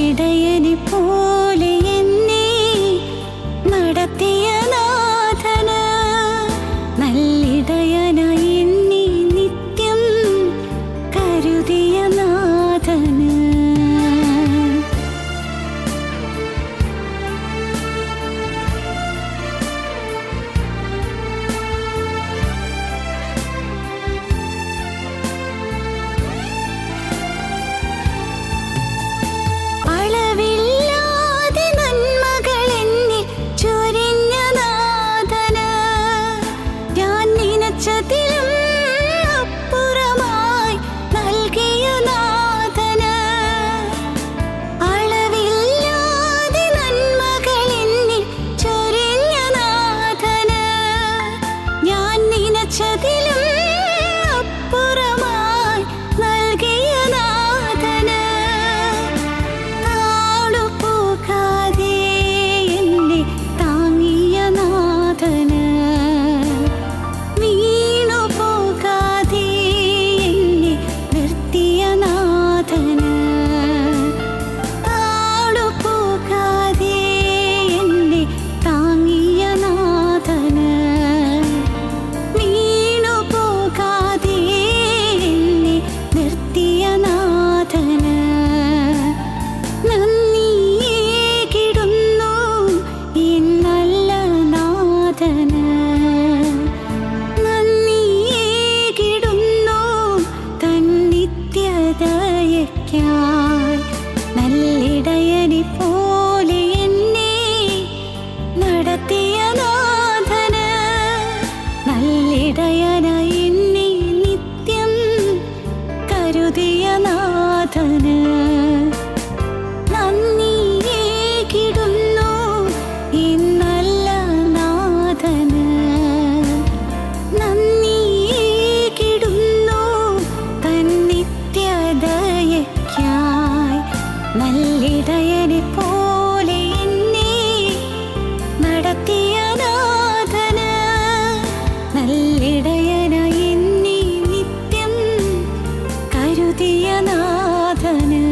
നല്ലിടയനെ പോലെ എന്നെ നടത്തിയ നാഥന്, നല്ലിടയനായി എന്നെ നിത്യം കരുതിയ നാഥന്. നല്ലിടയനെ പോലെ എന്നെ നടത്തിയ നാഥന്, നല്ലിടയനായി എന്നെ നിത്യം കരുതിയ നാഥന്. നന്ദിയേകിടുന്നു ഈ നല്ല നാഥന്, നന്ദിയേകിടുന്നു തൻ നിത്യദയയ്ക്കായി. നല്ലിടയനെ പോലെ എന്നെ നടത്തിയ നാഥന്, നല്ലിടയനായി എന്നെ നിത്യം കരുതിയ നാഥന്.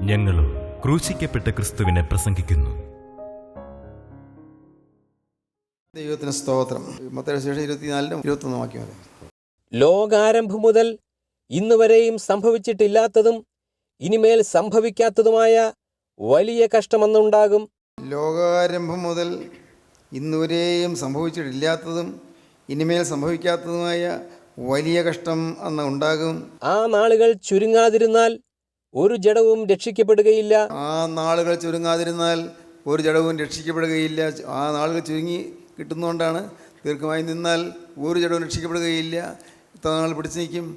ഞങ്ങളും ക്രൂശിക്കപ്പെട്ട ക്രിസ്തുവിനെ പ്രസംഗിക്കുന്നു. ദൈവത്തിന് സ്തോത്രം. മത്തായി സുവിശേഷം 24:21 വാക്യം. ലോകാരംഭം മുതൽ ഇന്നുവരെയും സംഭവിച്ചിട്ടില്ലാത്തതും ഇനിമേൽ സംഭവിക്കാത്തതുമായ വലിയ കഷ്ടമെന്നുണ്ടാകും. ലോകാരംഭം മുതൽ ഇന്നുവരെയും സംഭവിച്ചിട്ടില്ലാത്തതും ഇനിമേൽ സംഭവിക്കാത്തതുമായ വലിയ കഷ്ടം അന്ന് ഉണ്ടാകും. ആ നാളുകൾ ചുരുങ്ങാതിരുന്നാൽ ഒരു ജഡവും രക്ഷിക്കപ്പെടുകയില്ല. ആ നാളുകൾ ചുരുങ്ങാതിരുന്നാൽ ഒരു ജഡവും രക്ഷിക്കപ്പെടുകയില്ല. ആ നാളുകൾ ചുരുങ്ങി കിട്ടുന്നതുകൊണ്ടാണ് ദീർഘമായി നിന്നാൽ ഒരു ജഡവും രക്ഷിക്കപ്പെടുകയില്ല. ഇത്ര നാൾ പിടിച്ചു നിൽക്കും,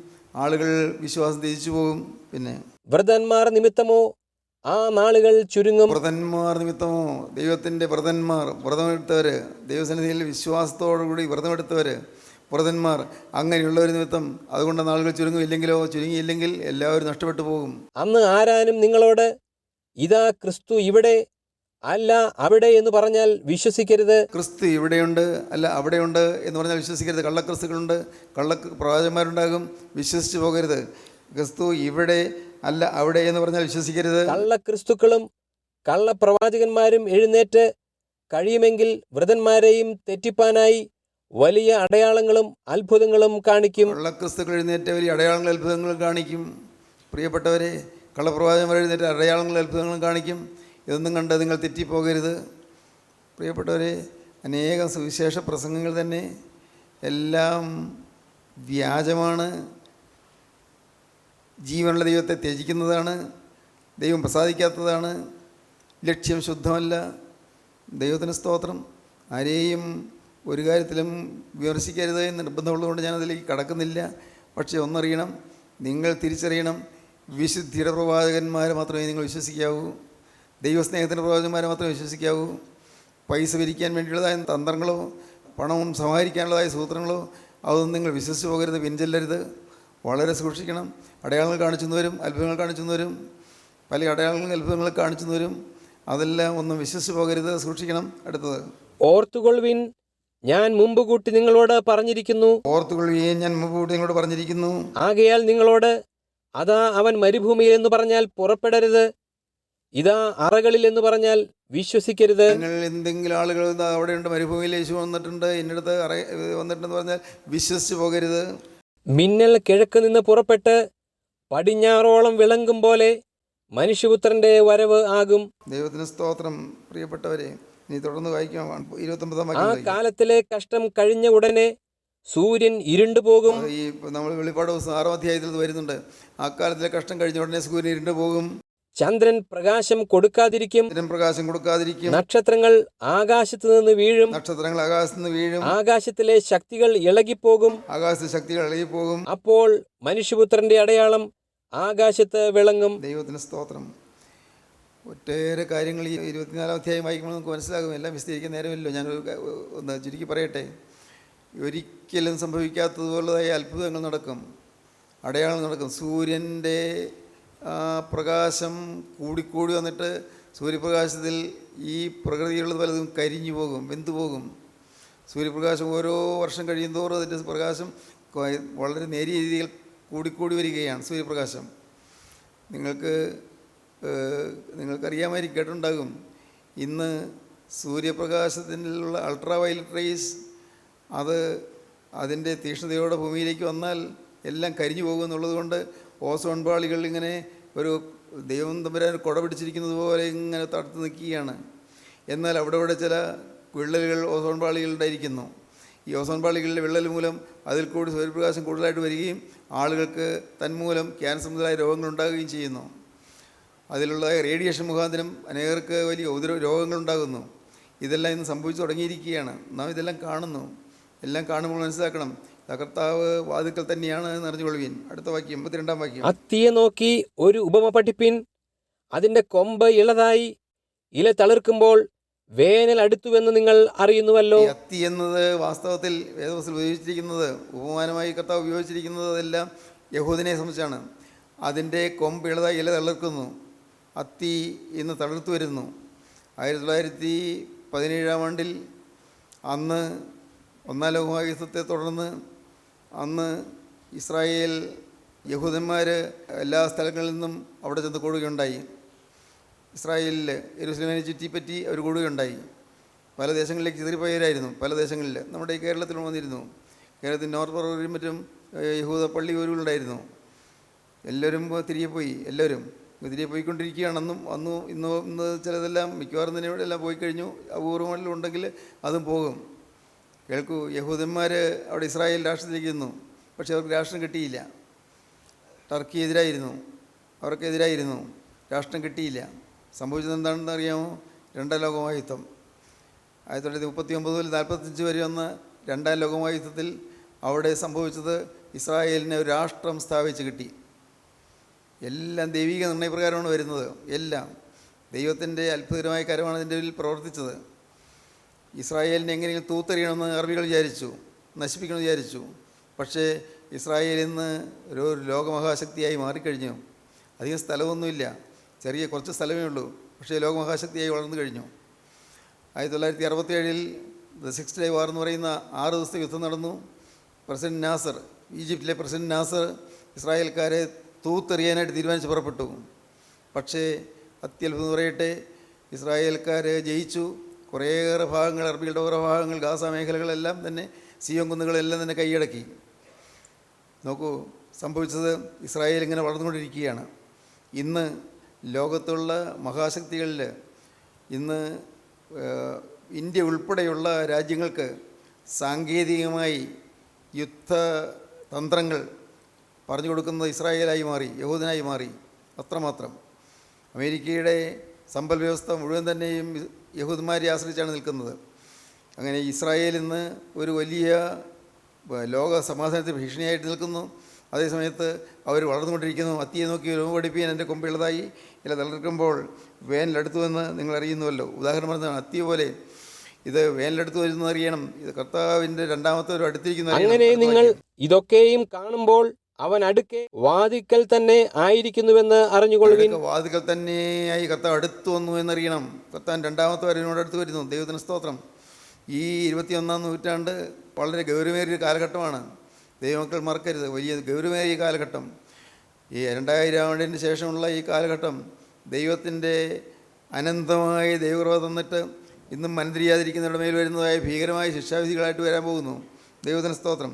ആളുകൾ വിശ്വാസം ത്യജിച്ചു പോകും. പിന്നെ വ്രതന്മാർ നിമിത്തമോ ആ നാളുകൾ ചുരുങ്ങും. വ്രതന്മാർ നിമിത്തമോ, ദൈവത്തിൻ്റെ വ്രതന്മാർ, വ്രതമെടുത്തവർ, ദൈവസന്നിധിയിൽ വിശ്വാസത്തോടുകൂടി വ്രതമെടുത്തവർ, വ്രതന്മാർ, അങ്ങനെയുള്ളവർ നിമിത്തം അതുകൊണ്ട് നാളുകൾ ചുരുങ്ങിയില്ലെങ്കിലോ, ചുരുങ്ങിയില്ലെങ്കിൽ എല്ലാവരും നഷ്ടപ്പെട്ടു പോകും. അന്ന് ആരാനും നിങ്ങളോട് ഇതാ ക്രിസ്തു ഇവിടെ അല്ല അവിടെ എന്ന് പറഞ്ഞാൽ വിശ്വസിക്കരുത്. ക്രിസ്തു ഇവിടെയുണ്ട് അല്ല അവിടെയുണ്ട് എന്ന് പറഞ്ഞാൽ വിശ്വസിക്കരുത്. കള്ളക്രിസ്തുക്കളുണ്ട്, പ്രവാചകന്മാരുണ്ടാകും, വിശ്വസിച്ച് പോകരുത്. ക്രിസ്തു ഇവിടെ അല്ല അവിടെ എന്ന് പറഞ്ഞാൽ വിശ്വസിക്കരുത്. കള്ളക്രിസ്തുക്കളും കള്ളപ്രവാചകന്മാരും എഴുന്നേറ്റ് കഴിയുമെങ്കിൽ വ്രതന്മാരെയും തെറ്റിപ്പാനായി വലിയ അടയാളങ്ങളും അത്ഭുതങ്ങളും കാണിക്കും. കള്ളക്രിസ്തുക്കൾ എഴുന്നേറ്റ് വലിയ അടയാളങ്ങളും അത്ഭുതങ്ങളും കാണിക്കും. പ്രിയപ്പെട്ടവരെ, കള്ളപ്രവാചകന്മാർ എഴുന്നേറ്റ് അടയാളങ്ങളും അത്ഭുതങ്ങളും കാണിക്കും. ഇതൊന്നും കണ്ട് നിങ്ങൾ തെറ്റിപ്പോകരുത്. പ്രിയപ്പെട്ടവരെ, അനേകം സുവിശേഷ പ്രസംഗങ്ങൾ തന്നെ എല്ലാം വ്യാജമാണ്, ജീവനുള്ള ദൈവത്തെ ത്യജിക്കുന്നതാണ്, ദൈവം പ്രസാദിക്കാത്തതാണ്, ലക്ഷ്യം ശുദ്ധമല്ല. ദൈവത്തിന് സ്തോത്രം. ആരെയും ഒരു കാര്യത്തിലും വിമർശിക്കരുത് എന്ന് നിർബന്ധമുള്ളതുകൊണ്ട് ഞാനതിലേക്ക് കടക്കുന്നില്ല. പക്ഷേ ഒന്നറിയണം, നിങ്ങൾ തിരിച്ചറിയണം, വിശുദ്ധിയുടെ പ്രവാചകന്മാരെ മാത്രമേ നിങ്ങൾ വിശ്വസിക്കാവൂ, ദൈവസ്നേഹത്തിൻ്റെ പ്രവാചകന്മാരെ മാത്രമേ വിശ്വസിക്കാവൂ. പൈസ പിരിക്കാൻ വേണ്ടിയുള്ളതായ തന്ത്രങ്ങളോ പണവും സമാഹരിക്കാനുള്ളതായ സൂത്രങ്ങളോ അതൊന്നും നിങ്ങൾ വിശ്വസിച്ച് പോകരുത്, പിൻചെല്ലരുത്. വളരെ സൂക്ഷിക്കണം. അടയാളങ്ങൾ കാണിച്ചു വരും, അത്ഭുതങ്ങൾ കാണിച്ചു വരും, പല അടയാളങ്ങളും അത്ഭുതങ്ങൾ കാണിച്ചു വരും. അതെല്ലാം ഒന്നും വിശ്വസിച്ച് പോകരുത്, സൂക്ഷിക്കണം. അടുത്തത്, ഓർത്തുകൊള്ളുവിൻ, ഞാൻ മുമ്പ് കൂട്ടി നിങ്ങളോട് പറഞ്ഞിരിക്കുന്നു. ഓർത്തുകൊള്ളുകയും ഞാൻ മുമ്പ് നിങ്ങളോട് പറഞ്ഞിരിക്കുന്നു. ആകയാൽ നിങ്ങളോട് അതാ അവൻ മരുഭൂമിയിൽ എന്ന് പറഞ്ഞാൽ പുറപ്പെടരുത്, ഇതാ അറകളിൽ എന്ന് പറഞ്ഞാൽ വിശ്വസിക്കരുത്. നിങ്ങൾ എന്തെങ്കിലും ആളുകൾ അവിടെയുണ്ട്, മരുഭൂമിയിൽ യേശു വന്നിട്ടുണ്ട്, എന്നടുത്ത് വന്നിട്ടുണ്ടെന്ന് പറഞ്ഞാൽ വിശ്വസിച്ച് പോകരുത്. മിന്നൽ കിഴക്ക് നിന്ന് പുറപ്പെട്ട് പടിഞ്ഞാറോളം വിളങ്ങും പോലെ മനുഷ്യപുത്രന്റെ വരവ് ആകും. ദൈവത്തിന് സ്തോത്രം. പ്രിയപ്പെട്ടവരെ, നീ തുടർന്ന് വായിക്കാം. 29-ാം ആ വാക്യം. കാലത്തിലെ കഷ്ടം കഴിഞ്ഞ ഉടനെ സൂര്യൻ ഇരുണ്ടുപോകും. ഈ നമ്മൾ വെളിപ്പാട് 6-ാം അധ്യായത്തിൽ ഇത് വരുന്നുണ്ട്. ആ കാലത്തിലെ കഷ്ടം കഴിഞ്ഞ ഉടനെ സൂര്യൻ ഇരുണ്ടു പോകും, ചന്ദ്രൻ പ്രകാശം കൊടുക്കാതിരിക്കും, പ്രകാശം കൊടുക്കാതിരിക്കും, നക്ഷത്രങ്ങൾ ആകാശത്ത് നിന്ന് വീഴും, നക്ഷത്രങ്ങൾ ആകാശത്ത് നിന്ന് വീഴും, ആകാശത്തിലെ ശക്തികൾ ഇളകിപ്പോകും, ആകാശത്തെ ശക്തികൾ ഇളകിപ്പോകും. അപ്പോൾ മനുഷ്യപുത്രന്റെ അടയാളം ആകാശത്ത് വിളങ്ങും. ദൈവത്തിന് സ്തോത്രം. ഒട്ടേറെ കാര്യങ്ങൾ ഈ 24-ാം അധ്യായം വായിക്കുമ്പോൾ നമുക്ക് മനസ്സിലാകും. എല്ലാം വിശദീകരിക്കാൻ നേരമില്ലല്ലോ. ഞാൻ ഒന്ന് ചുരുക്കി പറയട്ടെ. ഒരിക്കലും സംഭവിക്കാത്തതുപോലതായ അത്ഭുതങ്ങൾ നടക്കും, അടയാളം നടക്കും. സൂര്യൻ്റെ പ്രകാശം കൂടിക്കൂടി വന്നിട്ട് സൂര്യപ്രകാശത്തിൽ ഈ പ്രകൃതിയുള്ളത് പലതും കരിഞ്ഞു പോകും, വെന്തു പോകും. സൂര്യപ്രകാശം ഓരോ വർഷം കഴിയും തോറും അതിൻ്റെ പ്രകാശം വളരെ നേരിയ രീതിയിൽ കൂടിക്കൂടി വരികയാണ്. സൂര്യപ്രകാശം നിങ്ങൾക്കറിയാമായിരിക്കും, കേട്ടുണ്ടാകും. ഇന്ന് സൂര്യപ്രകാശത്തിനുള്ള അൾട്രാ വയലറ്റ് റേസ് അതിൻ്റെ തീക്ഷ്ണതയോടെ ഭൂമിയിലേക്ക് വന്നാൽ എല്ലാം കരിഞ്ഞു പോകുമെന്നുള്ളത് കൊണ്ട് ഓസോൺ പാളികൾ ഇങ്ങനെ ഒരു ദൈവം തമ്പുരാൻ കുട പിടിച്ചിരിക്കുന്നത് പോലെ ഇങ്ങനെ തടുത്ത് നിൽക്കുകയാണ്. എന്നാൽ അവിടെ ചില വിള്ളലുകൾ ഓസോൺ പാളികളുണ്ടായിരിക്കുന്നു. ഈ ഓസോൺ പാളികളിലെ വിള്ളൽ മൂലം അതിൽ കൂടി സൂര്യപ്രകാശം കൂടുതലായിട്ട് വരികയും ആളുകൾക്ക് തന്മൂലം ക്യാൻസർ മുതലായ രോഗങ്ങൾ ഉണ്ടാകുകയും ചെയ്യുന്നു. അതിലുള്ള റേഡിയേഷൻ മുഖാന്തരം അനേകർക്ക് വലിയ രോഗങ്ങളുണ്ടാകുന്നു. ഇതെല്ലാം ഇന്ന് സംഭവിച്ചു തുടങ്ങിയിരിക്കുകയാണ്. നാം ഇതെല്ലാം കാണുന്നു. എല്ലാം കാണുമ്പോൾ മനസ്സിലാക്കണം, കർത്താവ് വാതിൽക്കൽ തന്നെയാണ് എന്ന് അറിഞ്ഞുകൊള്ളുവിൻ. അടുത്ത വാക്യം, 32-ാം വാക്യം. അത്തിയെ നോക്കി ഒരു ഉപമ പഠിപ്പിൻ. അതിൻ്റെ കൊമ്പ് ഇളതായി ഇല തളിർക്കുമ്പോൾ വേനൽ അടുത്തുവെന്ന് നിങ്ങൾ അറിയുന്നുവല്ലോ. അത്തി എന്നത് വാസ്തവത്തിൽ വേദപുസ്തകത്തിൽ ഉപയോഗിച്ചിരിക്കുന്നത്, ഉപമാനമായി കർത്താവ് ഉപയോഗിച്ചിരിക്കുന്നത് അതെല്ലാം യഹൂദനെ സംബന്ധിച്ചാണ്. അതിൻ്റെ കൊമ്പ് ഇളതായി ഇല തളിർക്കുന്നു. അത്തി ഇന്ന് തളിർത്തു വരുന്നു. 1917-ാം ആണ്ടിൽ അന്ന് 1-ാം ലോകമഹായുദ്ധത്തെ തുടർന്ന് അന്ന് ഇസ്രായേൽ യഹൂദന്മാർ എല്ലാ സ്ഥലങ്ങളിൽ നിന്നും അവിടെ ചെന്ന് കൂടുകയുണ്ടായി. ഇസ്രായേലിൽ യെരൂശലേമിനെ ചുറ്റിപ്പറ്റി അവർ കൂടുകയുണ്ടായി. പല ദേശങ്ങളിലേക്ക് ചിതറിപ്പോയവരായിരുന്നു. പല ദേശങ്ങളിൽ നമ്മുടെ ഈ കേരളത്തിലും വന്നിരുന്നു. കേരളത്തിൽ നോർത്ത് പറവൂരിലും മറ്റും യഹൂദ പള്ളി ഊരുകളുണ്ടായിരുന്നു. എല്ലാവരും തിരികെ പോയി. എല്ലാവരും തിരികെ പോയിക്കൊണ്ടിരിക്കുകയാണ്. ഇന്ന് ചിലതെല്ലാം മിക്കവാറും തന്നെ ഇവിടെ എല്ലാം പോയി കഴിഞ്ഞു. അപൂർവങ്ങളിലും ഉണ്ടെങ്കിൽ അതും പോകും. കേൾക്കൂ, യഹൂദന്മാർ അവിടെ ഇസ്രായേൽ രാഷ്ട്രത്തിലേക്ക് നിന്നു. പക്ഷേ അവർക്ക് രാഷ്ട്രം കിട്ടിയില്ല. ടർക്കി എതിരായിരുന്നു, അവർക്കെതിരായിരുന്നു. രാഷ്ട്രം കിട്ടിയില്ല. സംഭവിച്ചത് എന്താണെന്ന് അറിയാമോ? 2-ാം ലോകമഹായുദ്ധം. 1939 മുതൽ 1945 വരെ വന്ന 2-ാം ലോകമഹായുദ്ധത്തിൽ അവിടെ സംഭവിച്ചത് ഇസ്രായേലിനെ ഒരു രാഷ്ട്രം സ്ഥാപിച്ച് കിട്ടി. എല്ലാം ദൈവിക നിർണയപ്രകാരമാണ് വരുന്നത്. എല്ലാം ദൈവത്തിൻ്റെ അത്ഭുതകരമായ കരമാണ് അതിൻ്റെ പേരിൽ പ്രവർത്തിച്ചത്. ഇസ്രായേലിനെ എങ്ങനെയും തൂത്തെറിയണമെന്ന് അറബികൾ വിചാരിച്ചു, നശിപ്പിക്കണമെന്ന് വിചാരിച്ചു. പക്ഷേ ഇസ്രായേൽ ഇന്ന് ഒരു ലോകമഹാശക്തിയായി മാറിക്കഴിഞ്ഞു. അധികം സ്ഥലമൊന്നുമില്ല, കുറച്ച് സ്ഥലമേ ഉള്ളൂ. പക്ഷേ ലോകമഹാശക്തിയായി വളർന്നു കഴിഞ്ഞു. 1967-ൽ ദ 6 ഡേ വാർ എന്ന് പറയുന്ന 6 ദിവസത്തെ യുദ്ധം നടന്നു. പ്രസിഡന്റ് നാസർ, ഈജിപ്തിലെ പ്രസിഡന്റ് നാസർ ഇസ്രായേൽക്കാരെ തൂത്തെറിയാനായിട്ട് തീരുമാനിച്ച് പുറപ്പെട്ടു. പക്ഷേ അത്യത്ഭുതം പറയട്ടെ, ഇസ്രായേൽക്കാർ ജയിച്ചു. കുറേയേറെ ഭാഗങ്ങൾ, അറബികളുടെ ഓരോ ഭാഗങ്ങൾ, ഗാസ മേഖലകളെല്ലാം തന്നെ, സിയോൻ കുന്നുകളെല്ലാം തന്നെ കൈയടക്കി. നോക്കൂ, സംഭവിച്ചത് ഇസ്രായേൽ ഇങ്ങനെ വളർന്നുകൊണ്ടിരിക്കുകയാണ്. ഇന്ന് ലോകത്തുള്ള മഹാശക്തികളിൽ ഇന്ന് ഇന്ത്യ ഉൾപ്പെടെയുള്ള രാജ്യങ്ങൾക്ക് സാങ്കേതികമായി യുദ്ധതന്ത്രങ്ങൾ പറഞ്ഞു കൊടുക്കുന്നത് ഇസ്രായേലായി മാറി, യഹൂദനായി മാറി. അത്രമാത്രം. അമേരിക്കയുടെ സമ്പൽ വ്യവസ്ഥ മുഴുവൻ തന്നെയും യഹൂദന്മാരെ ആശ്രയിച്ചാണ് നിൽക്കുന്നത്. അങ്ങനെ ഇസ്രായേൽ ഇന്ന് ഒരു വലിയ ലോക സമാധാനത്തിന് ഭീഷണിയായിട്ട് നിൽക്കുന്നു. അതേസമയത്ത് അവർ വളർന്നുകൊണ്ടിരിക്കുന്നു. അത്തിയെ നോക്കി രൂപ പഠിപ്പിക്കാൻ എൻ്റെ കൊമ്പിളതായി ഇല തളിർക്കുമ്പോൾ വേനലെടുത്തുവെന്ന് നിങ്ങൾ അറിയുന്നുവല്ലോ. ഉദാഹരണം പറഞ്ഞാണ്, അത്തി പോലെ ഇത് വേനലെടുത്ത് വരുന്നത് അറിയണം. ഇത് കർത്താവിൻ്റെ രണ്ടാമത്തെ ഒരു അടുത്തിരിക്കുന്ന. അങ്ങനെ നിങ്ങൾ ഇതൊക്കെയും കാണുമ്പോൾ അവൻ അടുക്കെ വാതിക്കൽ തന്നെ ആയിരിക്കുന്നുവെന്ന് അറിഞ്ഞുകൊള്ളുവിൻ. വാതിക്കൽ തന്നെയായി കർത്താവ് അടുത്തു വന്നു എന്നറിയണം. കർത്താൻ രണ്ടാമത്തെ വരവിനോട് അടുത്ത് വരുന്നു. ദൈവത്തിന് സ്തോത്രം. ഈ 21-ാം നൂറ്റാണ്ട് വളരെ ഗൗരവമേറിയ കാലഘട്ടമാണ്. ദൈവമക്കൾ മറക്കരുത്, വലിയ ഗൗരവമേറിയ കാലഘട്ടം. ഈ 2000 ആണ്ടിന് ശേഷമുള്ള ഈ കാലഘട്ടം ദൈവത്തിൻ്റെ അനന്തമായ ദൈവകൃപ തന്നിട്ട് ഇന്നും മനംതിരിയാതിരിക്കുന്നവരുടെ മേൽ വരുന്നതായ ഭീകരമായ ശിക്ഷാവിധികളായിട്ട് വരാൻ പോകുന്നു. ദൈവത്തിന് സ്തോത്രം.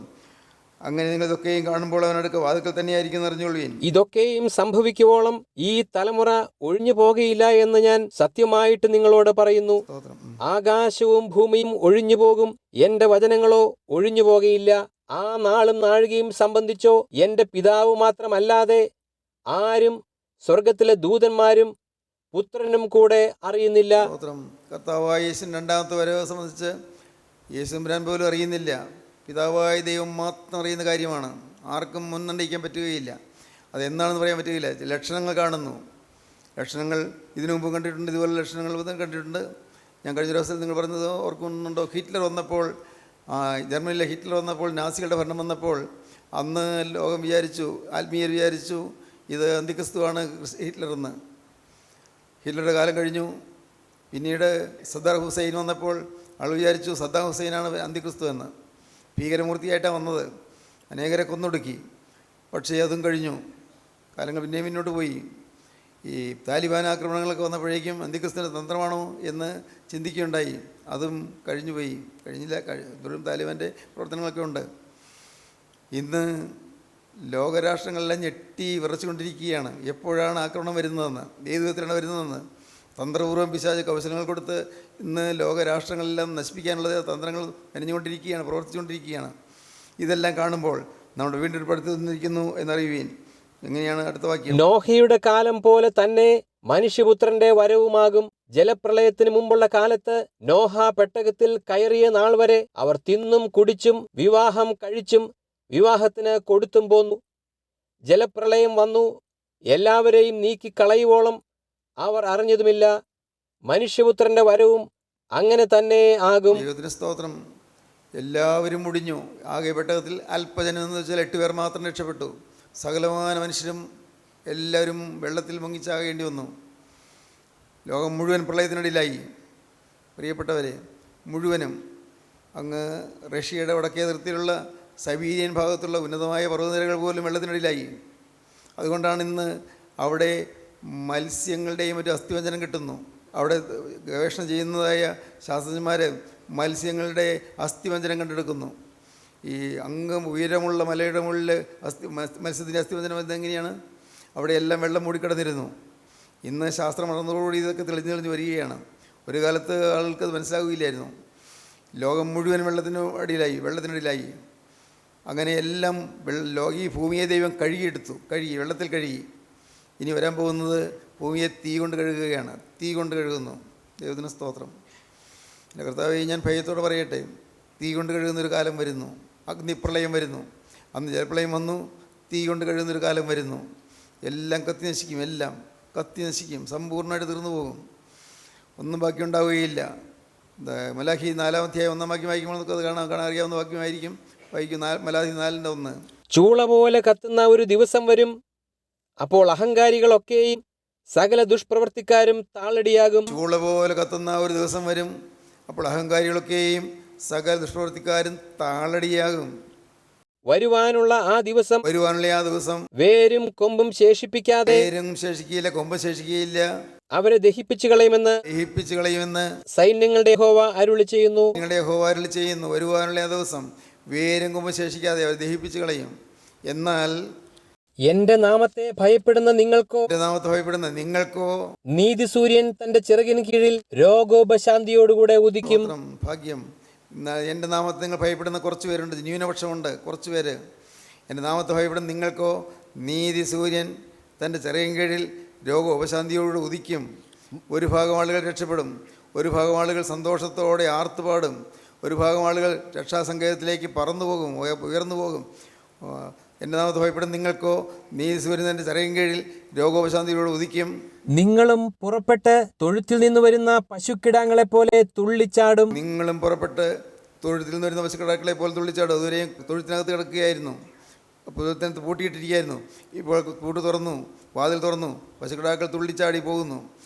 അങ്ങനെ നിങ്ങൾ ഇതൊക്കെയും കാണുമ്പോൾ അവനടുക്ക് വാതിൽക്കൽ തന്നെയായിരിക്കും അറിഞ്ഞുകൊള്ളുവീൻ. ഇതൊക്കെയും സംഭവിക്കുവോളം ഈ തലമുറ ഒഴിഞ്ഞു പോകുകയില്ല എന്ന് ഞാൻ സത്യമായിട്ട് നിങ്ങളോട് പറയുന്നു. സ്തോത്രം. ആകാശവും ഭൂമിയും ഒഴിഞ്ഞു പോകും, എന്റെ വചനങ്ങളോ ഒഴിഞ്ഞു പോകുകയില്ല. ആ നാളും നാഴികയും സംബന്ധിച്ചോ എന്റെ പിതാവ് മാത്രമല്ലാതെ ആരും സ്വർഗത്തിലെ ദൂതന്മാരും പുത്രനും കൂടെ അറിയുന്നില്ല. സ്തോത്രം. കർത്താവായ യേശുവിൻ്റെ രണ്ടാമത്തെ വരവ് സംബന്ധിച്ച് യേശുമ്പുരാൻ പോലും അറിയുന്നില്ല. പിതാവായ ദൈവം മാത്രം അറിയുന്ന കാര്യമാണ്. ആർക്കും മുൻനിർണ്ണയിക്കാൻ പറ്റുകയില്ല. അതെന്താണെന്ന് പറയാൻ പറ്റുകയില്ല. ലക്ഷണങ്ങൾ കാണുന്നു. ലക്ഷണങ്ങൾ ഇതിനു മുമ്പ് കണ്ടിട്ടുണ്ട്, ഇതുപോലെ ലക്ഷണങ്ങൾ കണ്ടിട്ടുണ്ട്. ഞാൻ കഴിഞ്ഞ ദിവസം നിങ്ങൾ പറഞ്ഞത് ഓർക്കുന്നുണ്ടോ? ഹിറ്റ്ലർ വന്നപ്പോൾ, ജർമ്മനിയിലെ ഹിറ്റ്ലർ വന്നപ്പോൾ, നാസികളുടെ ഭരണം വന്നപ്പോൾ, അന്ന് ലോകം വിചാരിച്ചു, ആത്മീയർ വിചാരിച്ചു ഇത് അന്തിക്രിസ്തുവാണ് ഹിറ്റ്ലർ എന്ന്. ഹിറ്റ്ലറുടെ കാലം കഴിഞ്ഞു. പിന്നീട് സദ്ദാം ഹുസൈൻ വന്നപ്പോൾ ആൾ വിചാരിച്ചു സദ്ദാം ഹുസൈനാണ് അന്തിക്രിസ്തു എന്ന്. ഭീകരമൂർത്തിയായിട്ടാണ് വന്നത്. അനേകരെ കൊന്നൊടുക്കി. പക്ഷേ അതും കഴിഞ്ഞു. കാലങ്ങൾ പിന്നെയും മുന്നോട്ട് പോയി. ഈ താലിബാൻ ആക്രമണങ്ങളൊക്കെ വന്നപ്പോഴേക്കും അന്തിക്രിസ്തുവിൻ്റെ തന്ത്രമാണോ എന്ന് ചിന്തിക്കുകയുണ്ടായി. അതും കഴിഞ്ഞുപോയി. കഴിഞ്ഞില്ല. ഇപ്പോഴും താലിബാൻ്റെ പ്രവർത്തനങ്ങളൊക്കെ ഉണ്ട്. ഇന്ന് ലോകരാഷ്ട്രങ്ങളെല്ലാം ഞെട്ടി വിറച്ചുകൊണ്ടിരിക്കുകയാണ്. എപ്പോഴാണ് ആക്രമണം വരുന്നതെന്ന്, ഏത് വിധത്തിലാണ് വരുന്നതെന്ന്. തന്ത്രപൂർവ്വം പിശാച് കൗശലങ്ങൾ കൊടുത്ത് ഇന്ന് ലോകരാഷ്ട്രങ്ങളെല്ലാം നശിപ്പിക്കാനുള്ള തന്ത്രങ്ങൾ മെനഞ്ഞുകൊണ്ടിരിക്കുകയാണ്, പ്രവർത്തിച്ചുകൊണ്ടിരിക്കുകയാണ്. ഇതെല്ലാം കാണുമ്പോൾ നമ്മുടെ വീണ്ടും അടുത്ത് നിന്നിരിക്കുന്നു എന്നറിയുവീൻ. എങ്ങനെയാണ് അടുത്ത വാക്യം? നോഹയുടെ കാലം പോലെ തന്നെ മനുഷ്യപുത്രന്റെ വരവുമാകും. ജലപ്രളയത്തിന് മുമ്പുള്ള കാലത്ത് നോഹ പെട്ടകത്തിൽ കയറിയ നാൾ വരെ അവർ തിന്നും കുടിച്ചും വിവാഹം കഴിച്ചും വിവാഹത്തിന് കൊടുത്തും പോന്നു. ജലപ്രളയം വന്നു, എല്ലാവരെയും നീക്കിക്കളയുവോളം അവർ അറിഞ്ഞതുമില്ല. മനുഷ്യപുത്രന്റെ വരവും അങ്ങനെ തന്നെ ആകും. ദൈവത്തിന് സ്തോത്രം. എല്ലാവരും മുടിഞ്ഞു. ആകെ പെട്ടകത്തിൽ അല്പജനം എന്ന് വെച്ചാൽ 8 പേർ മാത്രം രക്ഷപ്പെട്ടു. സകലമാന മനുഷ്യരും എല്ലാവരും വെള്ളത്തിൽ മുങ്ങിച്ചാകേണ്ടി വന്നു. ലോകം മുഴുവൻ പ്രളയത്തിനിടയിലായി. പ്രിയപ്പെട്ടവരെ, മുഴുവനും അങ്ങ് റഷ്യയുടെ വടക്കേ അതിർത്തിയിലുള്ള സൈബീരിയൻ ഭാഗത്തുള്ള ഉന്നതമായ പർവ്വതനിരകൾ പോലും വെള്ളത്തിനിടയിലായി. അതുകൊണ്ടാണ് ഇന്ന് അവിടെ മത്സ്യങ്ങളുടെയും മറ്റു അസ്ഥിവഞ്ചനം കിട്ടുന്നു. അവിടെ ഗവേഷണം ചെയ്യുന്നതായ ശാസ്ത്രജ്ഞന്മാർ മത്സ്യങ്ങളുടെ അസ്ഥിവഞ്ചനം കണ്ടെടുക്കുന്നു. ഈ അങ്ങ് ഉയരമുള്ള മലയുടെ മുകളിൽ മത്സ്യത്തിൻ്റെ അസ്ഥിവഞ്ചനം എങ്ങനെയാണ്? അവിടെയെല്ലാം വെള്ളം മൂടിക്കിടന്നിരുന്നു. ഇന്ന് ശാസ്ത്രം വളർന്നതോടുകൂടി ഇതൊക്കെ തെളിഞ്ഞു വരികയാണ്. ഒരു കാലത്ത് ആളുകൾക്ക് അത് മനസ്സിലാവുകയില്ലായിരുന്നു. ലോകം മുഴുവൻ വെള്ളത്തിനടിയിലായി. അങ്ങനെ എല്ലാം ഈ ഭൂമിയെ ദൈവം കഴുകിയെടുത്തു. വെള്ളത്തിൽ കഴുകി. ഇനി വരാൻ പോകുന്നത് ഭൂമിയെ തീ കൊണ്ട് കഴുകുകയാണ്. തീ കൊണ്ട് കഴുകുന്നു. ദൈവത്തിന് സ്തോത്രം. എൻ്റെ കർത്താവേ, ഞാൻ ഭയത്തോടെ പറയട്ടെ, തീ കൊണ്ട് കഴുകുന്നൊരു കാലം വരുന്നു. അഗ്നിപ്രളയം വരുന്നു. അന്ന് ജലപ്രളയം വന്നു. തീ കൊണ്ട് കഴുകുന്നൊരു കാലം വരുന്നു. എല്ലാം കത്തി നശിക്കും. സമ്പൂർണ്ണമായിട്ട് തീർന്നു പോകും. ഒന്നും ബാക്കി ഉണ്ടാവുകയില്ല. മലാഖി 4-ാം അധ്യായം 1-ാം വാക്യം വായിക്കുമ്പോൾ നമുക്കത് കാണാൻ അറിയാവുന്ന വാക്യമായിരിക്കും. വായിക്കും. മലാഖി 4:1. ചൂള പോലെ കത്തുന്ന ഒരു ദിവസം വരും, അപ്പോൾ അഹങ്കാരികളൊക്കെയും സകല ദുഷ്പ്രവർത്തിക്കാരും താളടിയാകും. ചൂള പോലെ കത്തുന്ന ഒരു ദിവസം വരും, അപ്പോൾ അഹങ്കാരികളൊക്കെയും സകല ദുഷ്പ്രവർത്തിക്കാരും താളടിയാകും. വരുവാനുള്ള ആ ദിവസം വേരും കൊമ്പും ശേഷിക്കുകയില്ല, കൊമ്പ് ശേഷിക്കുകയില്ല. അവരെ ദഹിപ്പിച്ചു കളയുമെന്ന് സൈന്യങ്ങളുടെ യഹോവ അരുളി ചെയ്യുന്നു. വരുവാനുള്ള ആ ദിവസം വേരും കൊമ്പ് ശേഷിക്കാതെ അവർ ദഹിപ്പിച്ചു കളയും. എന്നാൽ എന്റെ നാമത്തെ ഭയപ്പെടുന്ന നിങ്ങൾക്കോ നീതി സൂര്യൻ തന്റെ ചിറകിന് കീഴിൽ രോഗോപശാന്തിയോടുകൂടെ ഉദിക്കും. ഭാഗ്യം. എൻ്റെ നാമത്തെ നിങ്ങൾ ഭയപ്പെടുന്ന കുറച്ച് പേരുണ്ട്, ന്യൂനപക്ഷമുണ്ട്, കുറച്ച് പേര്. എൻ്റെ നാമത്തെ ഭയപ്പെടുന്ന നിങ്ങൾക്കോ നീതി സൂര്യൻ തൻ്റെ ചിറകിൻ കീഴിൽ രോഗോപശാന്തിയോട് ഉദിക്കും. ഒരു ഭാഗം ആളുകൾ രക്ഷപ്പെടും, ഒരു ഭാഗം ആളുകൾ സന്തോഷത്തോടെ ആർത്തുപാടും, ഒരു ഭാഗം ആളുകൾ രക്ഷാസങ്കേതത്തിലേക്ക് ഉയർന്നു പോകും. എൻ്റെ നാമത്തെ ഭയപ്പെടുന്ന നിങ്ങൾക്കോ നീതി സൂര്യൻ തൻ്റെ ചിറകിൻ കീഴിൽ രോഗോപശാന്തിയോട് ഉദിക്കും. നിങ്ങളും പുറപ്പെട്ട് തൊഴുത്തിൽ നിന്ന് വരുന്ന പശുക്കിടാങ്ങളെ പോലെ തുള്ളിച്ചാടും. അതുവരെയും തൊഴുത്തിനകത്ത് കിടക്കുകയായിരുന്നു, തൊഴുത്തിനകത്ത് പൂട്ടിയിട്ടിരിക്കുകയായിരുന്നു. ഇപ്പോൾ വാതിൽ തുറന്നു, പശുക്കിടാക്കൾ തുള്ളിച്ചാടി പോകുന്നു.